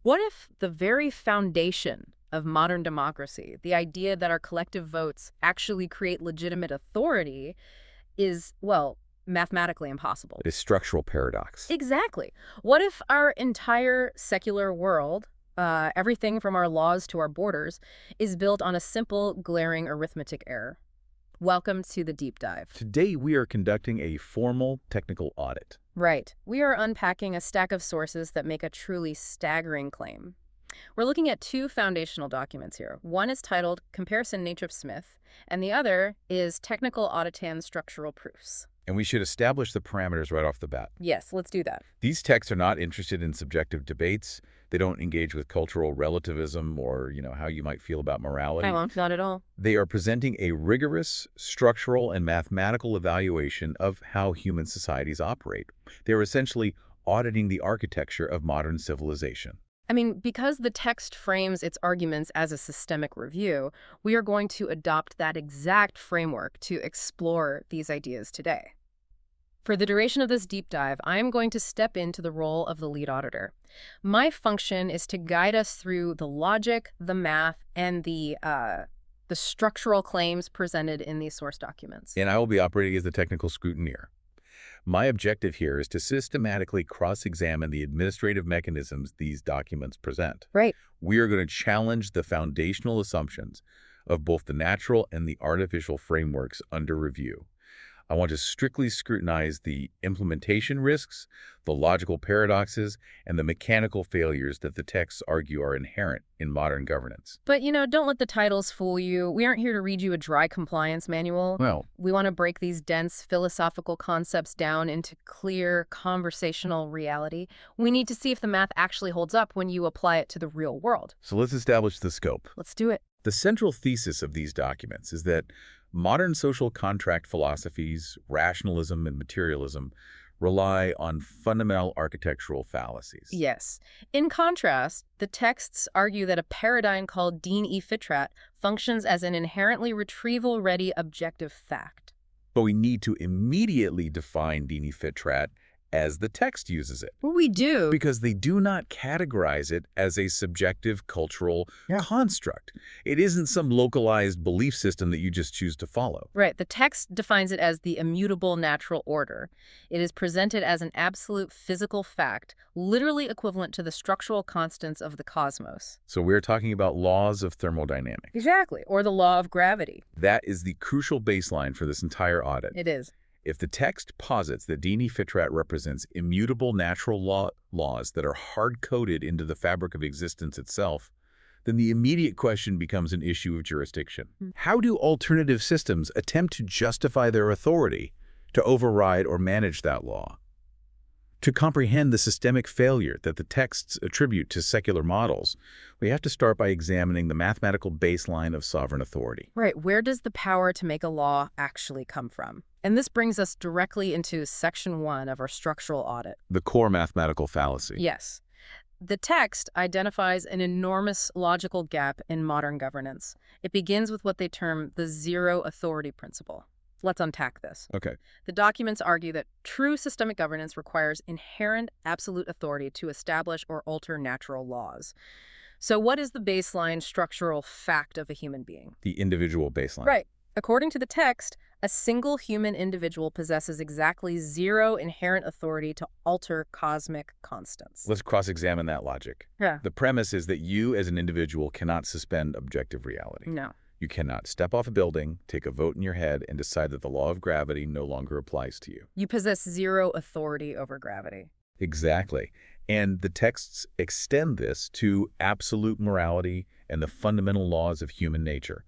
What if the very foundation of modern democracy, the idea that our collective votes actually create legitimate authority, is, well, mathematically impossible? A structural paradox. Exactly. What if our entire secular world, everything from our laws to our borders, is built on a simple, glaring arithmetic error? Welcome to the deep dive. Today, we are conducting a formal technical audit. Right. We are unpacking a stack of sources that make a truly staggering claim. We're looking at two foundational documents here. One is titled Comparison Naismith, and the other is Technical Auditan Structural Proofs. And we should establish the parameters right off the bat. Yes, let's do that. These texts are not interested in subjective debates. They don't engage with cultural relativism or, how you might feel about morality. I won't, not at all. They are presenting a rigorous, structural, and mathematical evaluation of how human societies operate. They're essentially auditing the architecture of modern civilization. I mean, because the text frames its arguments as a systemic review, we are going to adopt that exact framework to explore these ideas today. For the duration of this deep dive, I am going to step into the role of the lead auditor. My function is to guide us through the logic, the math, and the structural claims presented in these source documents. And I will be operating as the technical scrutineer. My objective here is to systematically cross-examine the administrative mechanisms these documents present. Right. We are going to challenge the foundational assumptions of both the natural and the artificial frameworks under review. I want to strictly scrutinize the implementation risks, the logical paradoxes, and the mechanical failures that the texts argue are inherent in modern governance. But, don't let the titles fool you. We aren't here to read you a dry compliance manual. Well, We want to break these dense philosophical concepts down into clear conversational reality. We need to see if the math actually holds up when you apply it to the real world. so let's establish the scope. Let's do it. The central thesis of these documents is that modern social contract philosophies, rationalism, and materialism rely on fundamental architectural fallacies. Yes. In contrast, the texts argue that a paradigm called Deen-e Fitrat functions as an inherently retrieval-ready objective fact. But we need to immediately define Deen-e Fitrat as the text uses it, Well, we do. because they do not categorize it as a subjective cultural construct. It isn't some localized belief system that you just choose to follow. Right. The text defines it as the immutable natural order. It is presented as an absolute physical fact, literally equivalent to the structural constants of the cosmos. So we're talking about laws of thermodynamics. Exactly. Or the law of gravity. That is the crucial baseline for this entire audit. It is. If the text posits that Deen-e Fitrat represents immutable natural laws that are hard-coded into the fabric of existence itself, then the immediate question becomes an issue of jurisdiction. How do alternative systems attempt to justify their authority to override or manage that law? To comprehend the systemic failure that the texts attribute to secular models, we have to start by examining the mathematical baseline of sovereign authority. Right. Where does the power to make a law actually come from? And this brings us directly into Section 1 of our structural audit. The core mathematical fallacy. Yes. The text identifies an enormous logical gap in modern governance. It begins with what they term the zero authority principle. Let's unpack this. Okay. The documents argue that true systemic governance requires inherent absolute authority to establish or alter natural laws. So what is the baseline structural fact of a human being? The individual baseline. Right. According to the text, a single human individual possesses exactly zero inherent authority to alter cosmic constants. Let's cross-examine that logic. Yeah. The premise is that you as an individual cannot suspend objective reality. No. You cannot step off a building, take a vote in your head, and decide that the law of gravity no longer applies to you. You possess zero authority over gravity. Exactly. And the texts extend this to absolute morality and the fundamental laws of human nature.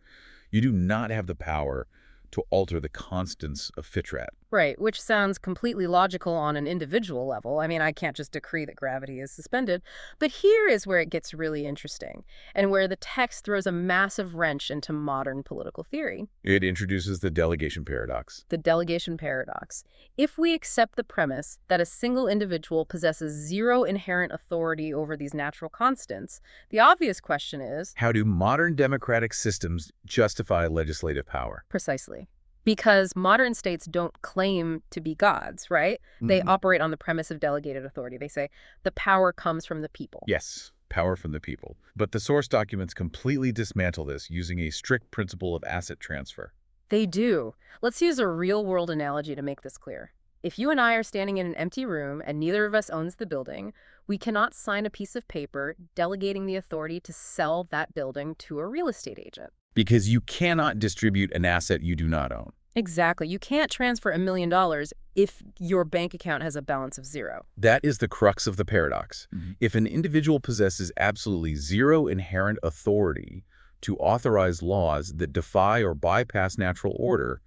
You do not have the power to alter the constants of Fitrat. Right, which sounds completely logical on an individual level. I mean, I can't just decree that gravity is suspended. But here is where it gets really interesting, and where the text throws a massive wrench into modern political theory. It introduces the delegation paradox. The delegation paradox. If we accept the premise that a single individual possesses zero inherent authority over these natural constants, the obvious question is, How do modern democratic systems justify legislative power? precisely. Because modern states don't claim to be gods, right? They operate on the premise of delegated authority. They say the power comes from the people. Yes. power from the people. But the source documents completely dismantle this using a strict principle of asset transfer. They do. Let's use a real-world analogy to make this clear. If you and I are standing in an empty room and neither of us owns the building, we cannot sign a piece of paper delegating the authority to sell that building to a real estate agent. Because you cannot distribute an asset you do not own. Exactly. You can't transfer $1 million if your bank account has a balance of zero. That is the crux of the paradox. Mm-hmm. If an individual possesses absolutely zero inherent authority to authorize laws that defy or bypass natural order,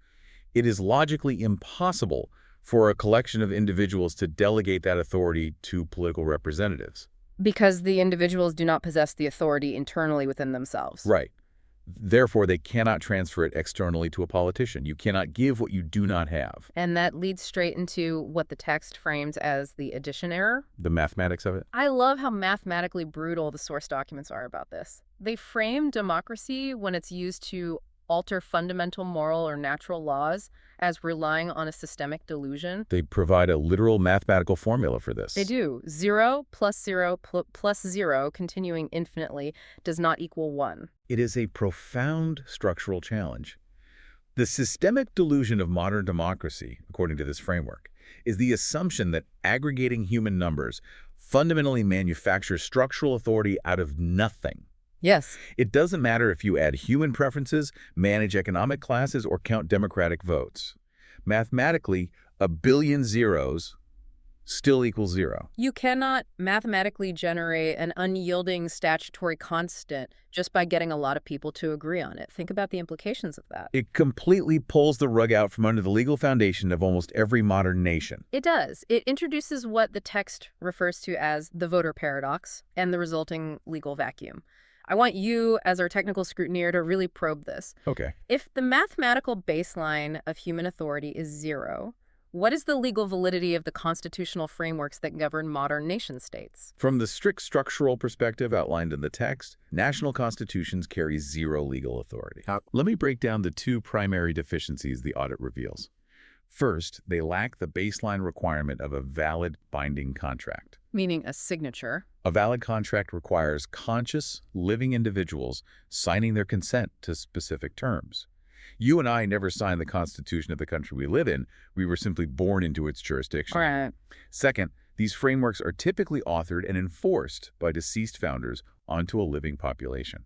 it is logically impossible for a collection of individuals to delegate that authority to political representatives. Because the individuals do not possess the authority internally within themselves. Right. Therefore, they cannot transfer it externally to a politician. You cannot give what you do not have. And that leads straight into what the text frames as the addition error. The mathematics of it? I love how mathematically brutal the source documents are about this. They frame democracy when it's used to alter fundamental moral or natural laws as relying on a systemic delusion. They provide a literal mathematical formula for this. They do. 0 plus 0 plus 0, continuing infinitely, does not equal 1. It is a profound structural challenge. The systemic delusion of modern democracy, according to this framework, is the assumption that aggregating human numbers fundamentally manufactures structural authority out of nothing. Yes. It doesn't matter if you add human preferences, manage economic classes, or count Democratic votes. Mathematically, a billion zeros still equals zero. You cannot mathematically generate an unyielding statutory constant just by getting a lot of people to agree on it. Think about the implications of that. It completely pulls the rug out from under the legal foundation of almost every modern nation. It does. It introduces what the text refers to as the voter paradox and the resulting legal vacuum. I want you, as our technical scrutineer, to really probe this. Okay. If the mathematical baseline of human authority is zero, what is the legal validity of the constitutional frameworks that govern modern nation-states? From the strict structural perspective outlined in the text, national constitutions carry zero legal authority. Let me break down the two primary deficiencies the audit reveals. First, they lack the baseline requirement of a valid binding contract. Meaning a signature. A valid contract requires conscious, living individuals signing their consent to specific terms. You and I never signed the Constitution of the country we live in. We were simply born into its jurisdiction. All right. Second, these frameworks are typically authored and enforced by deceased founders onto a living population.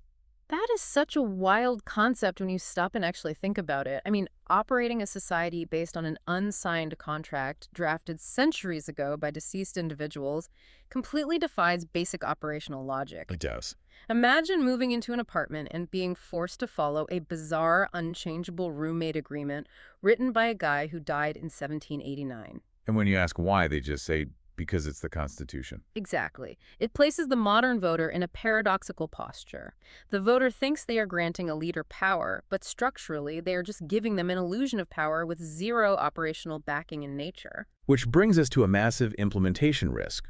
That is such a wild concept when you stop and actually think about it. I mean, operating a society based on an unsigned contract drafted centuries ago by deceased individuals completely defies basic operational logic. It does. Imagine moving into an apartment and being forced to follow a bizarre, unchangeable roommate agreement written by a guy who died in 1789. And when you ask why, they just say, because it's the Constitution. Exactly. It places the modern voter in a paradoxical posture. The voter thinks they are granting a leader power, but structurally they are just giving them an illusion of power with zero operational backing in nature. Which brings us to a massive implementation risk.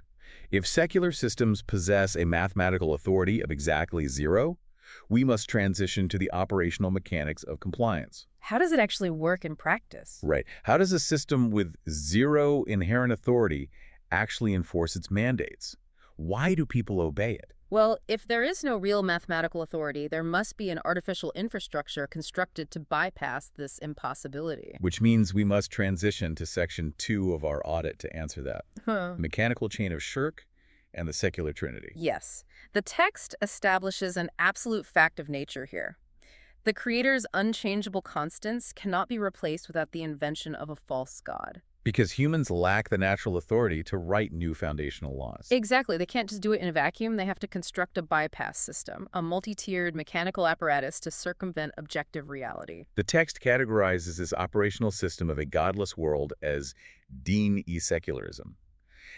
If secular systems possess a mathematical authority of exactly zero, we must transition to the operational mechanics of compliance. How does it actually work in practice? Right. How does a system with zero inherent authority actually enforce its mandates? Why do people obey it? Well, if there is no real mathematical authority, there must be an artificial infrastructure constructed to bypass this impossibility. Which means we must transition to Section 2 of our audit to answer that. Mechanical chain of shirk and the secular trinity. Yes. The text establishes an absolute fact of nature here. The Creator's unchangeable constants cannot be replaced without the invention of a false god. Because humans lack the natural authority to write new foundational laws. Exactly. They can't just do it in a vacuum. They have to construct a bypass system, a multi-tiered mechanical apparatus to circumvent objective reality. The text categorizes this operational system of a godless world as deen-e-secularism,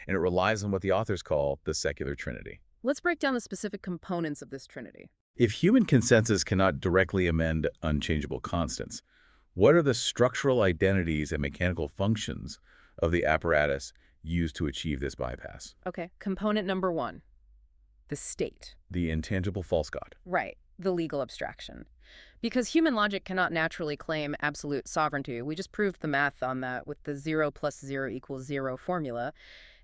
and it relies on what the authors call the secular trinity. Let's break down the specific components of this trinity. If human consensus cannot directly amend unchangeable constants, what are the structural identities and mechanical functions of the apparatus used to achieve this bypass? Okay, component number 1, the state. The intangible false god. Right, the legal abstraction. Because human logic cannot naturally claim absolute sovereignty, we just proved the math on that with the 0 plus 0 equals 0 formula.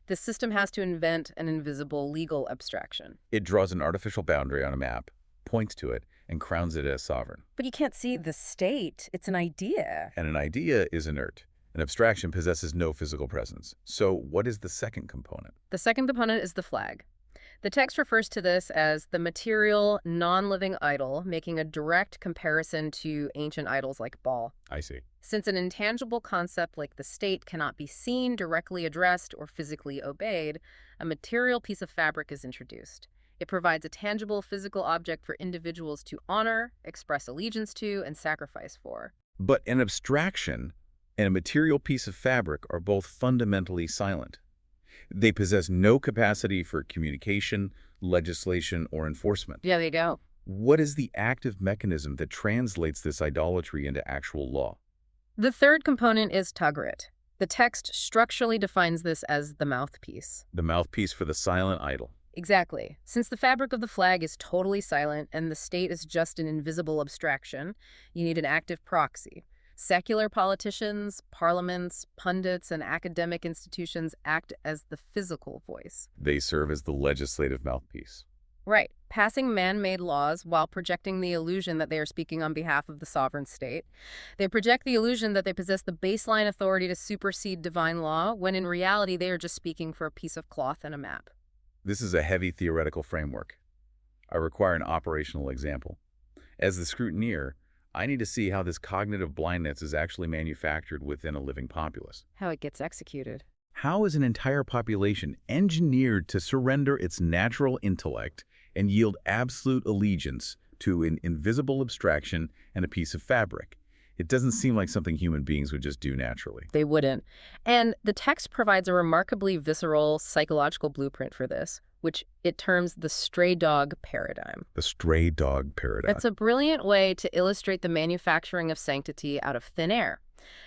The system has to invent an invisible legal abstraction. It draws an artificial boundary on a map, points to it, and crowns it as sovereign. But you can't see the state. It's an idea. And an idea is inert. An abstraction possesses no physical presence. So what is the second component? The second component is the flag. The text refers to this as the material, non-living idol, making a direct comparison to ancient idols like Baal. I see. Since an intangible concept like the state cannot be seen, directly addressed, or physically obeyed, a material piece of fabric is introduced. It provides a tangible physical object for individuals to honor, express allegiance to, and sacrifice for. But an abstraction and a material piece of fabric are both fundamentally silent. They possess no capacity for communication, legislation, or enforcement. Yeah, there you go. What is the active mechanism that translates this idolatry into actual law? The third component is Tagrit. The text structurally defines this as the mouthpiece. The mouthpiece for the silent idol. Exactly. Since the fabric of the flag is totally silent and the state is just an invisible abstraction, you need an active proxy. Secular politicians, parliaments, pundits, and academic institutions act as the physical voice. They serve as the legislative mouthpiece. Right, passing man-made laws while projecting the illusion that they are speaking on behalf of the sovereign state. They project the illusion that they possess the baseline authority to supersede divine law, when in reality they are just speaking for a piece of cloth and a map. This is a heavy theoretical framework. I require an operational example. As the scrutineer, I need to see how this cognitive blindness is actually manufactured within a living populace. How it gets executed. How is an entire population engineered to surrender its natural intellect and yield absolute allegiance to an invisible abstraction and a piece of fabric? It doesn't seem like something human beings would just do naturally. They wouldn't. And the text provides a remarkably visceral psychological blueprint for this, which it terms the stray dog paradigm. The stray dog paradigm. It's a brilliant way to illustrate the manufacturing of sanctity out of thin air.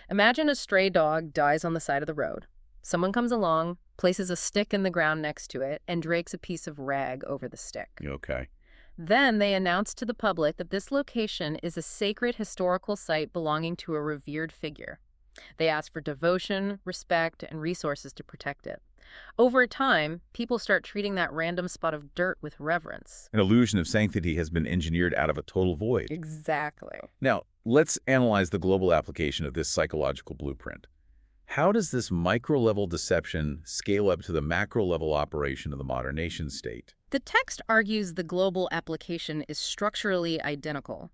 Imagine a stray dog dies on the side of the road. Someone comes along, places a stick in the ground next to it, and drapes a piece of rag over the stick. Okay. Then they announce to the public that this location is a sacred historical site belonging to a revered figure. They ask for devotion, respect, and resources to protect it. Over time, people start treating that random spot of dirt with reverence. An illusion of sanctity has been engineered out of a total void. Exactly. Now, let's analyze the global application of this psychological blueprint. How does this micro-level deception scale up to the macro-level operation of the modern nation-state? The text argues the global application is structurally identical.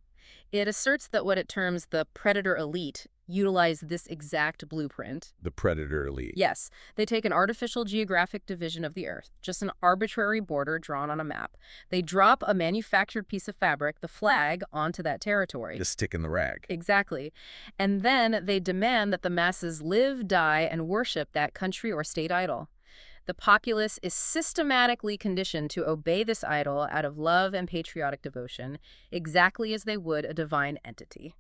It asserts that what it terms the predator elite utilize this exact blueprint. The predator elite. Yes, they take an artificial geographic division of the Earth, just an arbitrary border drawn on a map. They drop a manufactured piece of fabric, the flag, onto that territory. The stick in the rag. Exactly. And then they demand that the masses live, die, and worship that country or state idol. The populace is systematically conditioned to obey this idol out of love and patriotic devotion, exactly as they would a divine entity.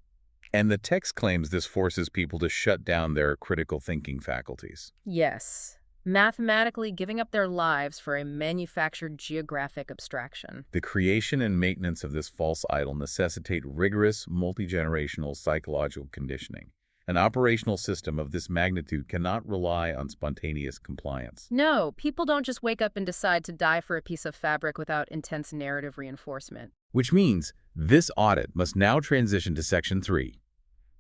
And the text claims this forces people to shut down their critical thinking faculties. Yes, mathematically giving up their lives for a manufactured geographic abstraction. The creation and maintenance of this false idol necessitate rigorous, multi-generational psychological conditioning. An operational system of this magnitude cannot rely on spontaneous compliance. No, people don't just wake up and decide to die for a piece of fabric without intense narrative reinforcement. Which means this audit must now transition to Section 3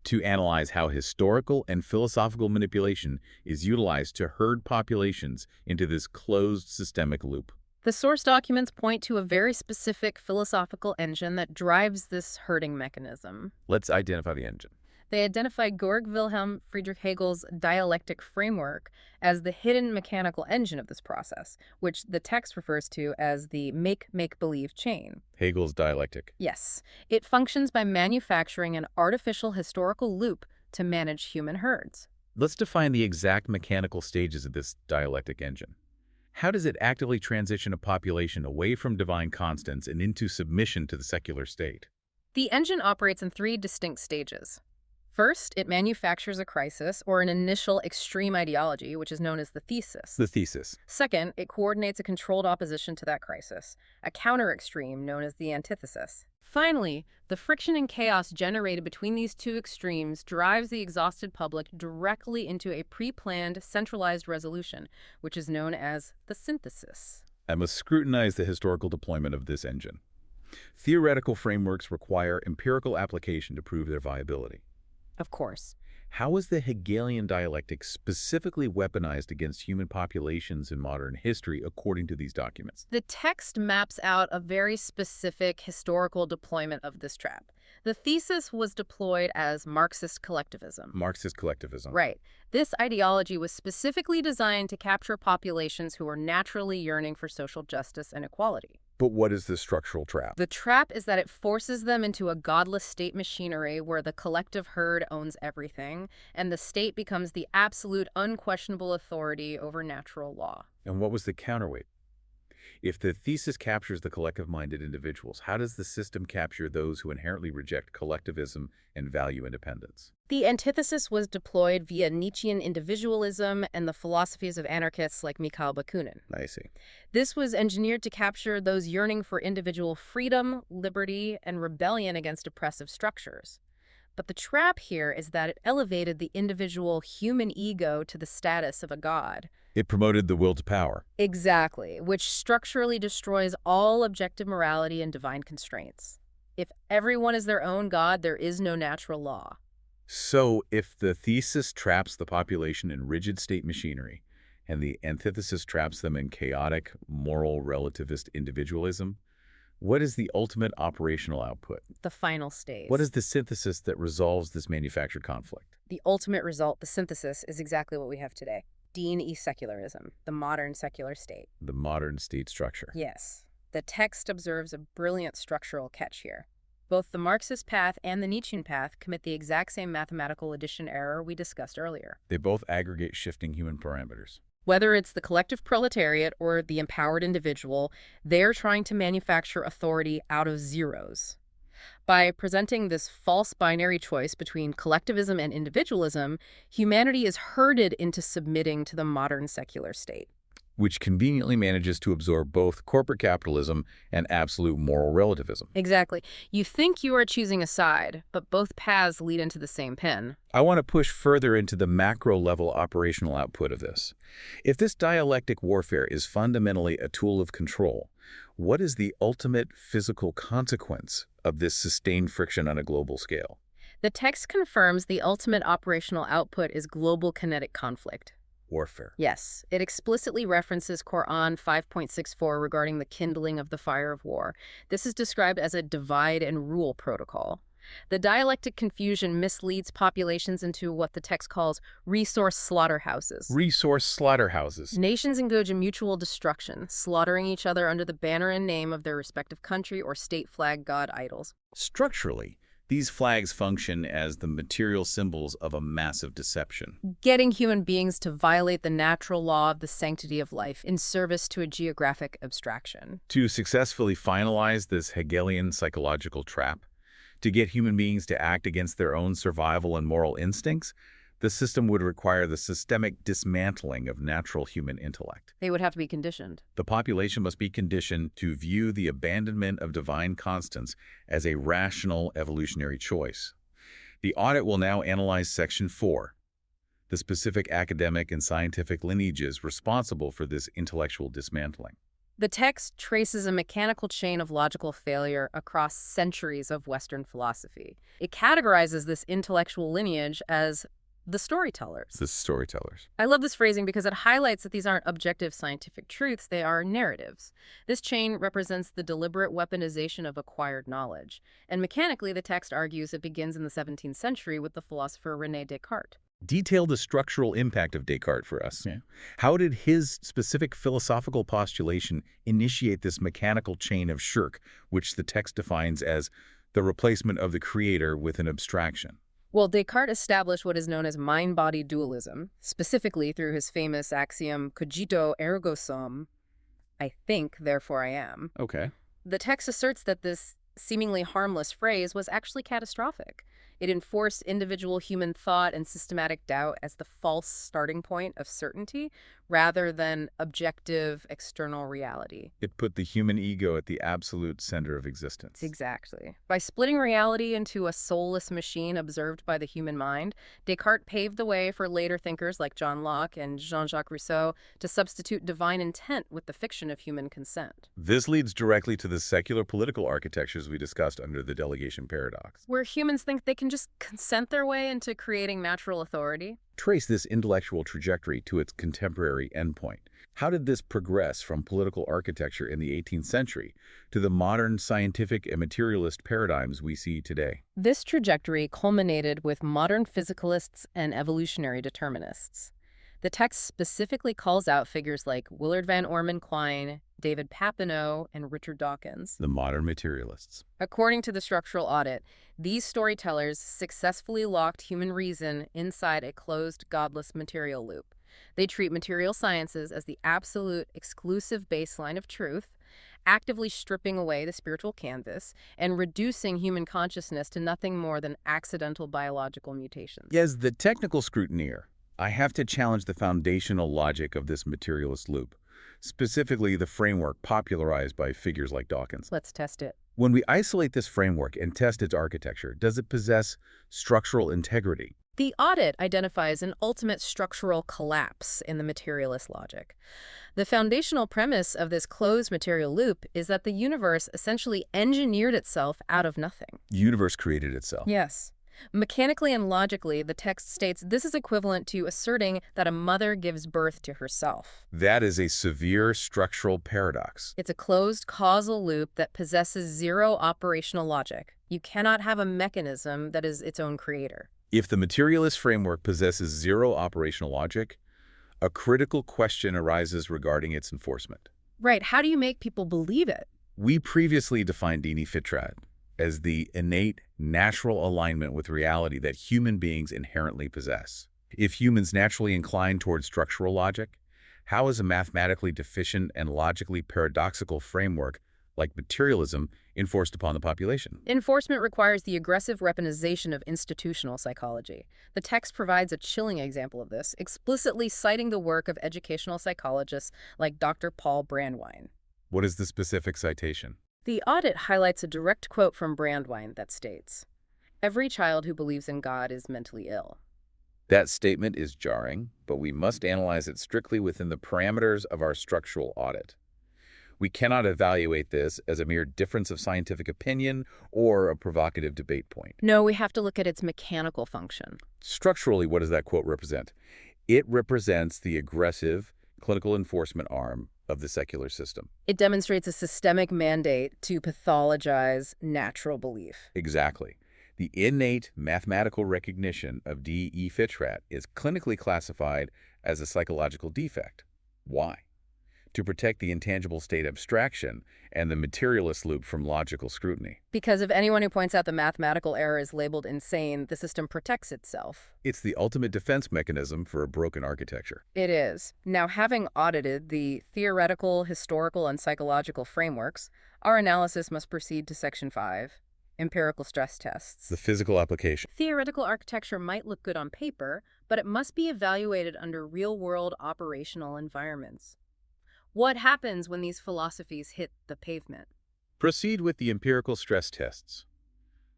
to analyze how historical and philosophical manipulation is utilized to herd populations into this closed systemic loop. The source documents point to a very specific philosophical engine that drives this herding mechanism. Let's identify the engine. They identify Georg Wilhelm Friedrich Hegel's dialectic framework as the hidden mechanical engine of this process, which the text refers to as the make-believe chain. Hegel's dialectic. Yes, it functions by manufacturing an artificial historical loop to manage human herds. Let's define the exact mechanical stages of this dialectic engine. How does it actively transition a population away from divine constants and into submission to the secular state? The engine operates in 3 distinct stages. First, it manufactures a crisis or an initial extreme ideology, which is known as the thesis. The thesis. Second, it coordinates a controlled opposition to that crisis, a counter-extreme known as the antithesis. Finally, the friction and chaos generated between these two extremes drives the exhausted public directly into a pre-planned, centralized resolution, which is known as the synthesis. I must scrutinize the historical deployment of this engine. Theoretical frameworks require empirical application to prove their viability. Of course. How is the Hegelian dialectic specifically weaponized against human populations in modern history according to these documents? The text maps out a very specific historical deployment of this trap. The thesis was deployed as Marxist collectivism. Marxist collectivism. Right. This ideology was specifically designed to capture populations who were naturally yearning for social justice and equality. But what is the structural trap? The trap is that it forces them into a godless state machinery where the collective herd owns everything, and the state becomes the absolute, unquestionable authority over natural law. And what was the counterweight? If the thesis captures the collective-minded individuals, how does the system capture those who inherently reject collectivism and value independence? The antithesis was deployed via Nietzschean individualism and the philosophies of anarchists like Mikhail Bakunin. I see. This was engineered to capture those yearning for individual freedom, liberty, and rebellion against oppressive structures. But the trap here is that it elevated the individual human ego to the status of a god. It promoted the will to power. Exactly, which structurally destroys all objective morality and divine constraints. If everyone is their own god, there is no natural law. So, if the thesis traps the population in rigid state machinery, and the antithesis traps them in chaotic, moral, relativist individualism, what is the ultimate operational output? The final stage. What is the synthesis that resolves this manufactured conflict? The ultimate result, the synthesis, is exactly what we have today. Dean-e-secularism, the modern secular state. The modern state structure. Yes. The text observes a brilliant structural catch here. Both the Marxist path and the Nietzschean path commit the exact same mathematical addition error we discussed earlier. They both aggregate shifting human parameters. Whether it's the collective proletariat or the empowered individual, they're trying to manufacture authority out of zeros. By presenting this false binary choice between collectivism and individualism, humanity is herded into submitting to the modern secular state. Which conveniently manages to absorb both corporate capitalism and absolute moral relativism. Exactly. You think you are choosing a side, but both paths lead into the same pen. I want to push further into the macro-level operational output of this. If this dialectic warfare is fundamentally a tool of control, what is the ultimate physical consequence of this sustained friction on a global scale? The text confirms the ultimate operational output is global kinetic conflict. Warfare. Yes, it explicitly references Quran 5.64 regarding the kindling of the fire of war. This is described as a divide and rule protocol. The dialectic confusion misleads populations into what the text calls resource slaughterhouses. Resource slaughterhouses. Nations engage in mutual destruction, slaughtering each other under the banner and name of their respective country or state flag god idols. Structurally, these flags function as the material symbols of a massive deception. Getting human beings to violate the natural law of the sanctity of life in service to a geographic abstraction. To successfully finalize this Hegelian psychological trap, to get human beings to act against their own survival and moral instincts, the system would require the systemic dismantling of natural human intellect. They would have to be conditioned. The population must be conditioned to view the abandonment of divine constants as a rational evolutionary choice. The audit will now analyze Section 4, the specific academic and scientific lineages responsible for this intellectual dismantling. The text traces a mechanical chain of logical failure across centuries of Western philosophy. It categorizes this intellectual lineage as the storytellers. The storytellers. I love this phrasing because it highlights that these aren't objective scientific truths, they are narratives. This chain represents the deliberate weaponization of acquired knowledge. And mechanically, the text argues it begins in the 17th century with the philosopher René Descartes. Detail the structural impact of Descartes for us. Yeah. How did his specific philosophical postulation initiate this mechanical chain of shirk, which the text defines as the replacement of the creator with an abstraction? Well, Descartes established what is known as mind-body dualism, specifically through his famous axiom, cogito ergo sum, I think, therefore I am. Okay. The text asserts that this seemingly harmless phrase was actually catastrophic. It enforced individual human thought and systematic doubt as the false starting point of certainty rather than objective external reality. It put the human ego at the absolute center of existence. Exactly. By splitting reality into a soulless machine observed by the human mind, Descartes paved the way for later thinkers like John Locke and Jean-Jacques Rousseau to substitute divine intent with the fiction of human consent. This leads directly to the secular political architectures we discussed under the delegation paradox. Where humans think they can just consent their way into creating natural authority. Trace this intellectual trajectory to its contemporary endpoint. How did this progress from political architecture in the 18th century to the modern scientific and materialist paradigms we see today? This trajectory culminated with modern physicalists and evolutionary determinists. The text specifically calls out figures like Willard Van Orman Quine, David Papineau, and Richard Dawkins. The modern materialists. According to the structural audit, these storytellers successfully locked human reason inside a closed, godless material loop. They treat material sciences as the absolute, exclusive baseline of truth, actively stripping away the spiritual canvas and reducing human consciousness to nothing more than accidental biological mutations. As the technical scrutineer, I have to challenge the foundational logic of this materialist loop, specifically the framework popularized by figures like Dawkins. Let's test it. When we isolate this framework and test its architecture, does it possess structural integrity? The audit identifies an ultimate structural collapse in the materialist logic. The foundational premise of this closed material loop is that the universe essentially engineered itself out of nothing. The universe created itself. Yes. Mechanically and logically, the text states this is equivalent to asserting that a mother gives birth to herself. That is a severe structural paradox. It's a closed causal loop that possesses zero operational logic. You cannot have a mechanism that is its own creator. If the materialist framework possesses zero operational logic, a critical question arises regarding its enforcement. Right. How do you make people believe it? We previously defined dini fitrat as the innate, natural alignment with reality that human beings inherently possess. If humans naturally incline toward structural logic, how is a mathematically deficient and logically paradoxical framework like materialism enforced upon the population? Enforcement requires the aggressive weaponization of institutional psychology. The text provides a chilling example of this, explicitly citing the work of educational psychologists like Dr. Paul Brandwein. What is the specific citation? The audit highlights a direct quote from Brandwein that states, "Every child who believes in God is mentally ill." That statement is jarring, but we must analyze it strictly within the parameters of our structural audit. We cannot evaluate this as a mere difference of scientific opinion or a provocative debate point. No, we have to look at its mechanical function. Structurally, what does that quote represent? It represents the aggressive clinical enforcement arm of the secular system. It demonstrates a systemic mandate to pathologize natural belief. Exactly. The innate mathematical recognition of DE fitrat is clinically classified as a psychological defect. Why? To protect the intangible state abstraction and the materialist loop from logical scrutiny. Because if anyone who points out the mathematical error is labeled insane, the system protects itself. It's the ultimate defense mechanism for a broken architecture. It is. Now, having audited the theoretical, historical, and psychological frameworks, our analysis must proceed to Section 5, empirical stress tests. The physical application. Theoretical architecture might look good on paper, but it must be evaluated under real-world operational environments. What happens when these philosophies hit the pavement? Proceed with the empirical stress tests.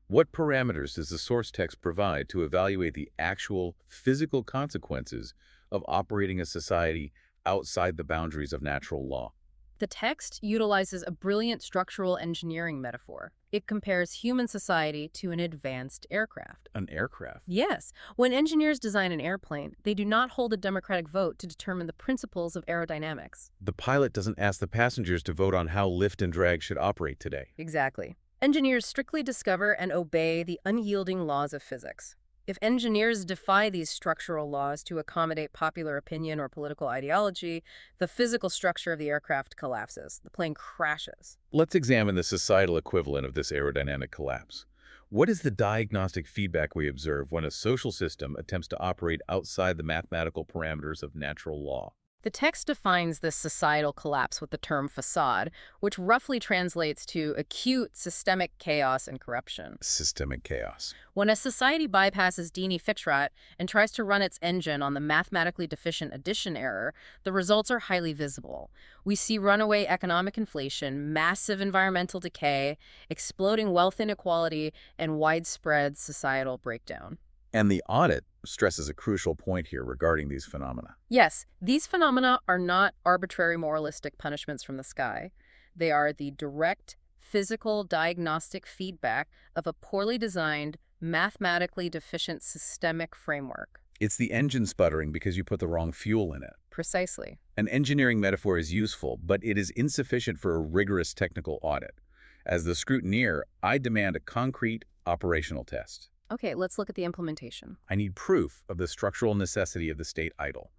What parameters does the source text provide to evaluate the actual physical consequences of operating a society outside the boundaries of natural law? The text utilizes a brilliant structural engineering metaphor. It compares human society to an advanced aircraft. An aircraft? Yes. When engineers design an airplane, they do not hold a democratic vote to determine the principles of aerodynamics. The pilot doesn't ask the passengers to vote on how lift and drag should operate today. Exactly. Engineers strictly discover and obey the unyielding laws of physics. If engineers defy these structural laws to accommodate popular opinion or political ideology, the physical structure of the aircraft collapses. The plane crashes. Let's examine the societal equivalent of this aerodynamic collapse. What is the diagnostic feedback we observe when a social system attempts to operate outside the mathematical parameters of natural law? The text defines this societal collapse with the term facade, which roughly translates to acute systemic chaos and corruption. Systemic chaos. When a society bypasses Dini Fitrat and tries to run its engine on the mathematically deficient addition error, the results are highly visible. We see runaway economic inflation, massive environmental decay, exploding wealth inequality, and widespread societal breakdown. And the audit stresses a crucial point here regarding these phenomena. Yes, these phenomena are not arbitrary moralistic punishments from the sky. They are the direct, physical, diagnostic feedback of a poorly designed, mathematically deficient systemic framework. It's the engine sputtering because you put the wrong fuel in it. Precisely. An engineering metaphor is useful, but it is insufficient for a rigorous technical audit. As the scrutineer, I demand a concrete operational test. Okay, let's look at the implementation. I need proof of the structural necessity of the state idol.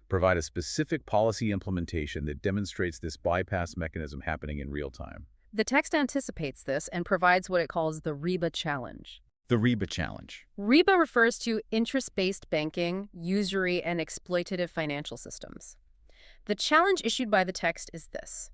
Provide a specific policy implementation that demonstrates this bypass mechanism happening in real time. The text anticipates this and provides what it calls the REBA challenge. The REBA challenge. REBA refers to interest-based banking, usury, and exploitative financial systems. The challenge issued by the text is this.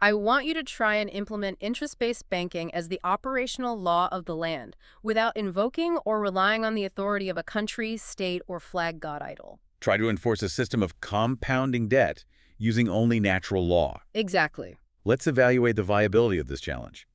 I want you to try and implement interest-based banking as the operational law of the land without invoking or relying on the authority of a country, state, or flag god idol. Try to enforce a system of compounding debt using only natural law. Exactly. Let's evaluate the viability of this challenge.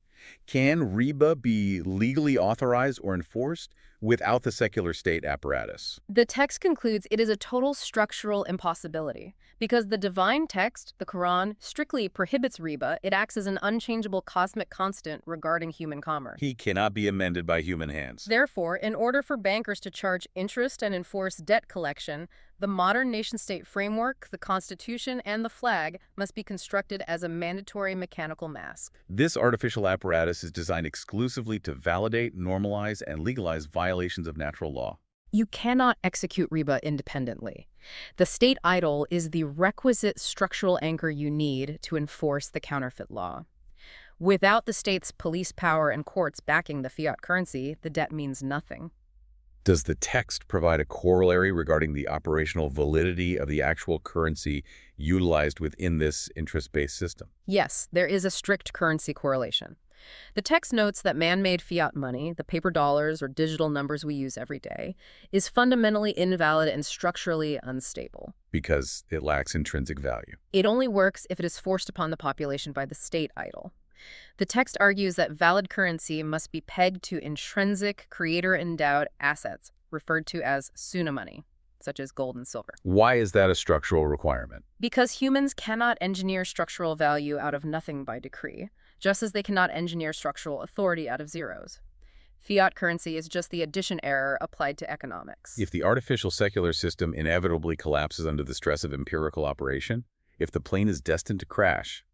Can REBA be legally authorized or enforced without the secular state apparatus? The text concludes it is a total structural impossibility. Because the divine text, the Quran, strictly prohibits REBA, it acts as an unchangeable cosmic constant regarding human commerce. He cannot be amended by human hands. Therefore, in order for bankers to charge interest and enforce debt collection, the modern nation-state framework, the Constitution, and the flag must be constructed as a mandatory mechanical mask. This artificial apparatus is designed exclusively to validate, normalize, and legalize violations of natural law. You cannot execute REBA independently. The state idol is the requisite structural anchor you need to enforce the counterfeit law. Without the state's police power and courts backing the fiat currency, the debt means nothing. Does the text provide a corollary regarding the operational validity of the actual currency utilized within this interest-based system? Yes, there is a strict currency correlation. The text notes that man-made fiat money, the paper dollars or digital numbers we use every day, is fundamentally invalid and structurally unstable. Because it lacks intrinsic value. It only works if it is forced upon the population by the state idol. The text argues that valid currency must be pegged to intrinsic, creator-endowed assets, referred to as Sunnah money, such as gold and silver. Why is that a structural requirement? Because humans cannot engineer structural value out of nothing by decree, just as they cannot engineer structural authority out of zeros. Fiat currency is just the addition error applied to economics. If the artificial secular system inevitably collapses under the stress of empirical operation, if the plane is destined to crash,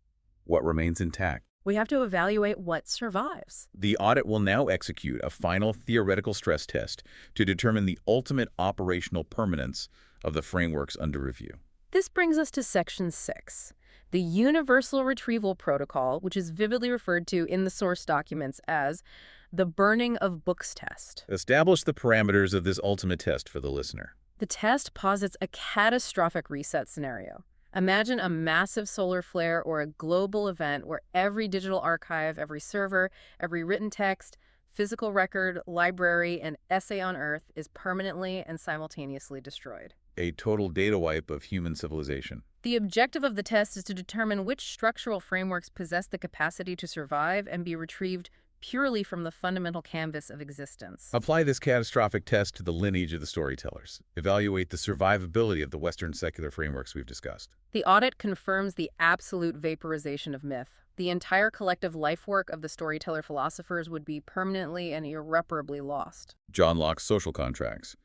what remains intact? We have to evaluate what survives. The audit will now execute a final theoretical stress test to determine the ultimate operational permanence of the frameworks under review. This brings us to Section 6, the Universal Retrieval Protocol, which is vividly referred to in the source documents as the burning of books test. Establish the parameters of this ultimate test for the listener. The test posits a catastrophic reset scenario. Imagine a massive solar flare or a global event where every digital archive, every server, every written text, physical record, library, and essay on Earth is permanently and simultaneously destroyed. A total data wipe of human civilization. The objective of the test is to determine which structural frameworks possess the capacity to survive and be retrieved purely from the fundamental canvas of existence. Apply this catastrophic test to the lineage of the storytellers. Evaluate the survivability of the Western secular frameworks we've discussed. The audit confirms the absolute vaporization of myth. The entire collective life work of the storyteller philosophers would be permanently and irreparably lost. John Locke's social contracts.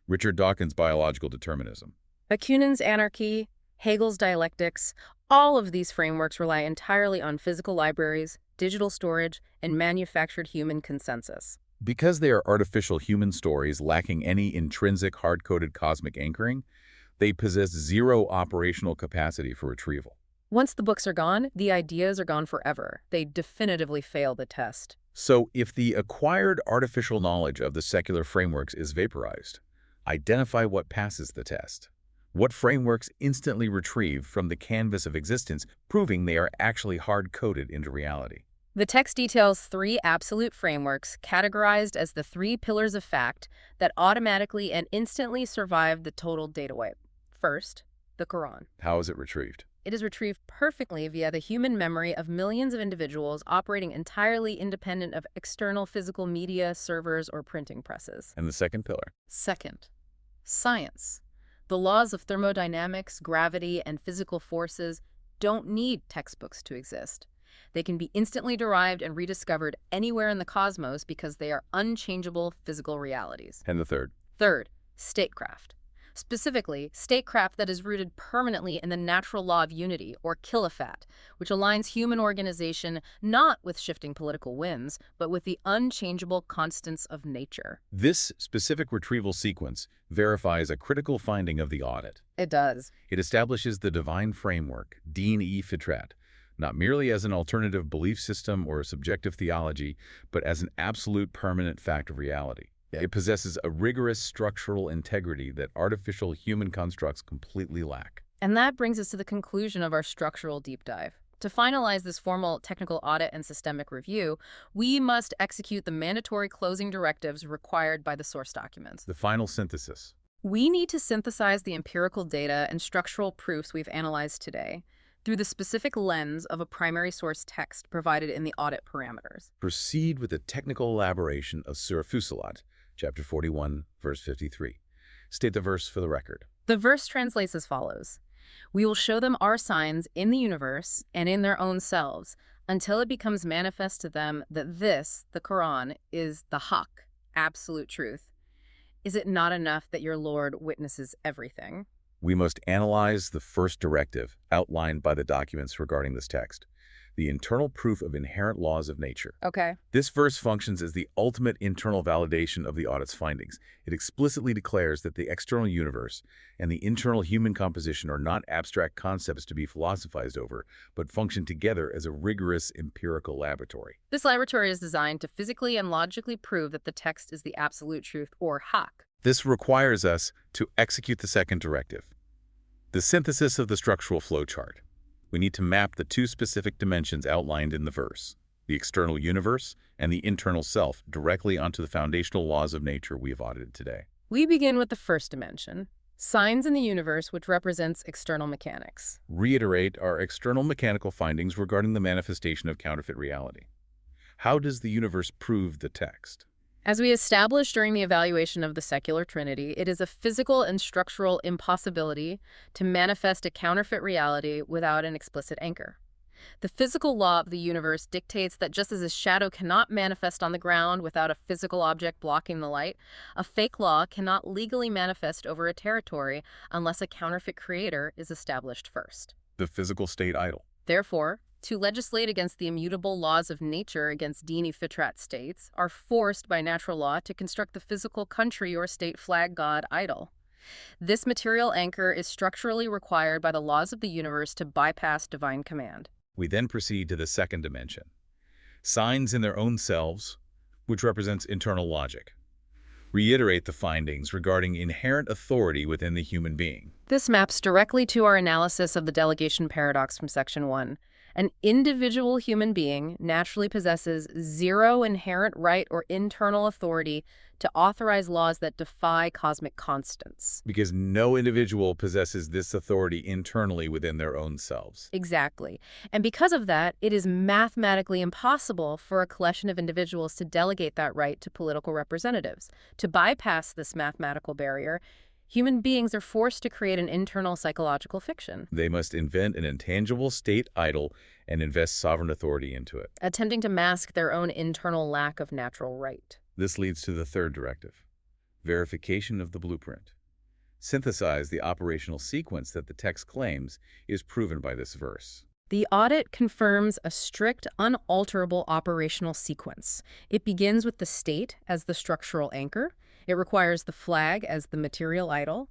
Richard Dawkins' biological determinism. Bakunin's anarchy, Hegel's dialectics, all of these frameworks rely entirely on physical libraries, digital storage, and manufactured human consensus. Because they are artificial human stories lacking any intrinsic hard-coded cosmic anchoring, they possess zero operational capacity for retrieval. Once the books are gone, the ideas are gone forever. They definitively fail the test. So if the acquired artificial knowledge of the secular frameworks is vaporized, identify what passes the test. What frameworks instantly retrieve from the canvas of existence, proving they are actually hard-coded into reality? The text details three absolute frameworks categorized as the three pillars of fact that automatically and instantly survive the total data wipe. First, the Quran. How is it retrieved? It is retrieved perfectly via the human memory of millions of individuals operating entirely independent of external physical media, servers, or printing presses. And the second pillar? Second, science. The laws of thermodynamics, gravity, and physical forces don't need textbooks to exist. They can be instantly derived and rediscovered anywhere in the cosmos because they are unchangeable physical realities. And the third? Third, statecraft. Specifically, statecraft that is rooted permanently in the natural law of unity, or khilafat, which aligns human organization not with shifting political winds, but with the unchangeable constants of nature. This specific retrieval sequence verifies a critical finding of the audit. It does. It establishes the divine framework, Din-e Fitrat, not merely as an alternative belief system or a subjective theology, but as an absolute permanent fact of reality. It possesses a rigorous structural integrity that artificial human constructs completely lack. And that brings us to the conclusion of our structural deep dive. To finalize this formal technical audit and systemic review, we must execute the mandatory closing directives required by the source documents. The final synthesis. We need to synthesize the empirical data and structural proofs we've analyzed today through the specific lens of a primary source text provided in the audit parameters. Proceed with the technical elaboration of Surah Fussilat, chapter 41, verse 53. State the verse for the record. The verse translates as follows: "We will show them our signs in the universe and in their own selves until it becomes manifest to them that this, the Quran, is the haqq, absolute truth. Is it not enough that your Lord witnesses everything?" We must analyze the first directive outlined by the documents regarding this text, the internal proof of inherent laws of nature. Okay. This verse functions as the ultimate internal validation of the audit's findings. It explicitly declares that the external universe and the internal human composition are not abstract concepts to be philosophized over, but function together as a rigorous empirical laboratory. This laboratory is designed to physically and logically prove that the text is the absolute truth, or haqq. This requires us to execute the second directive, the synthesis of the structural flowchart. We need to map the two specific dimensions outlined in the verse, the external universe and the internal self, directly onto the foundational laws of nature we have audited today. We begin with the first dimension, signs in the universe, which represents external mechanics. Reiterate our external mechanical findings regarding the manifestation of counterfeit reality. How does the universe prove the text? As we established during the evaluation of the secular trinity, it is a physical and structural impossibility to manifest a counterfeit reality without an explicit anchor. The physical law of the universe dictates that just as a shadow cannot manifest on the ground without a physical object blocking the light, a fake law cannot legally manifest over a territory unless a counterfeit creator is established first. The physical state idol. Therefore, to legislate against the immutable laws of nature against Din-e Fitrat states are forced by natural law to construct the physical country or state flag god idol. This material anchor is structurally required by the laws of the universe to bypass divine command. We then proceed to the second dimension, signs in their own selves, which represents internal logic. Reiterate the findings regarding inherent authority within the human being. This maps directly to our analysis of the delegation paradox from Section 1. An individual human being naturally possesses zero inherent right or internal authority to authorize laws that defy cosmic constants. Because no individual possesses this authority internally within their own selves. Exactly. And because of that, it is mathematically impossible for a collection of individuals to delegate that right to political representatives. To bypass this mathematical barrier, human beings are forced to create an internal psychological fiction. They must invent an intangible state idol and invest sovereign authority into it, attempting to mask their own internal lack of natural right. This leads to the third directive, verification of the blueprint. Synthesize the operational sequence that the text claims is proven by this verse. The audit confirms a strict, unalterable operational sequence. It begins with the state as the structural anchor. It requires the flag as the material idol.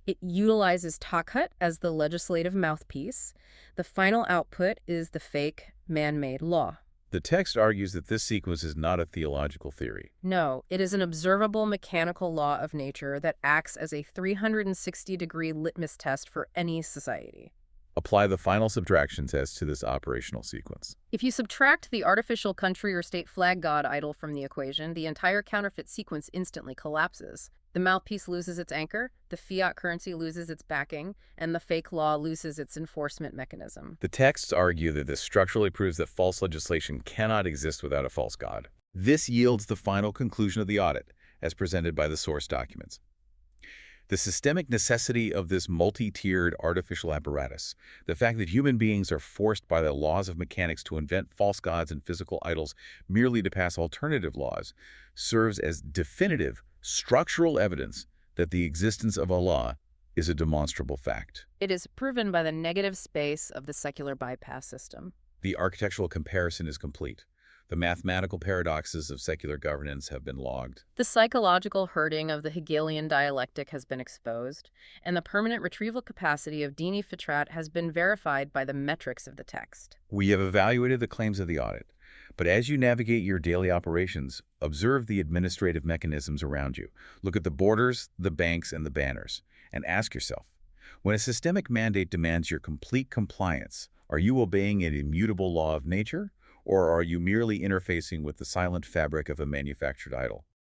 It utilizes Taqut as the legislative mouthpiece. The final output is the fake, man-made law. The text argues that this sequence is not a theological theory. No, it is an observable mechanical law of nature that acts as a 360-degree litmus test for any society. Apply the final subtraction test to this operational sequence. If you subtract the artificial country or state flag god idol from the equation, the entire counterfeit sequence instantly collapses. The mouthpiece loses its anchor, the fiat currency loses its backing, and the fake law loses its enforcement mechanism. The texts argue that this structurally proves that false legislation cannot exist without a false god. This yields the final conclusion of the audit, as presented by the source documents. The systemic necessity of this multi-tiered artificial apparatus, the fact that human beings are forced by the laws of mechanics to invent false gods and physical idols merely to pass alternative laws, serves as definitive, structural evidence that the existence of Allah is a demonstrable fact. It is proven by the negative space of the secular bypass system. The architectural comparison is complete. The mathematical paradoxes of secular governance have been logged. The psychological herding of the Hegelian dialectic has been exposed, and the permanent retrieval capacity of dini fitrat has been verified by the metrics of the text. We have evaluated the claims of the audit, but as you navigate your daily operations, observe the administrative mechanisms around you. Look at the borders, the banks, and the banners, and ask yourself, when a systemic mandate demands your complete compliance, are you obeying an immutable law of nature? Or are you merely interfacing with the silent fabric of a manufactured idol?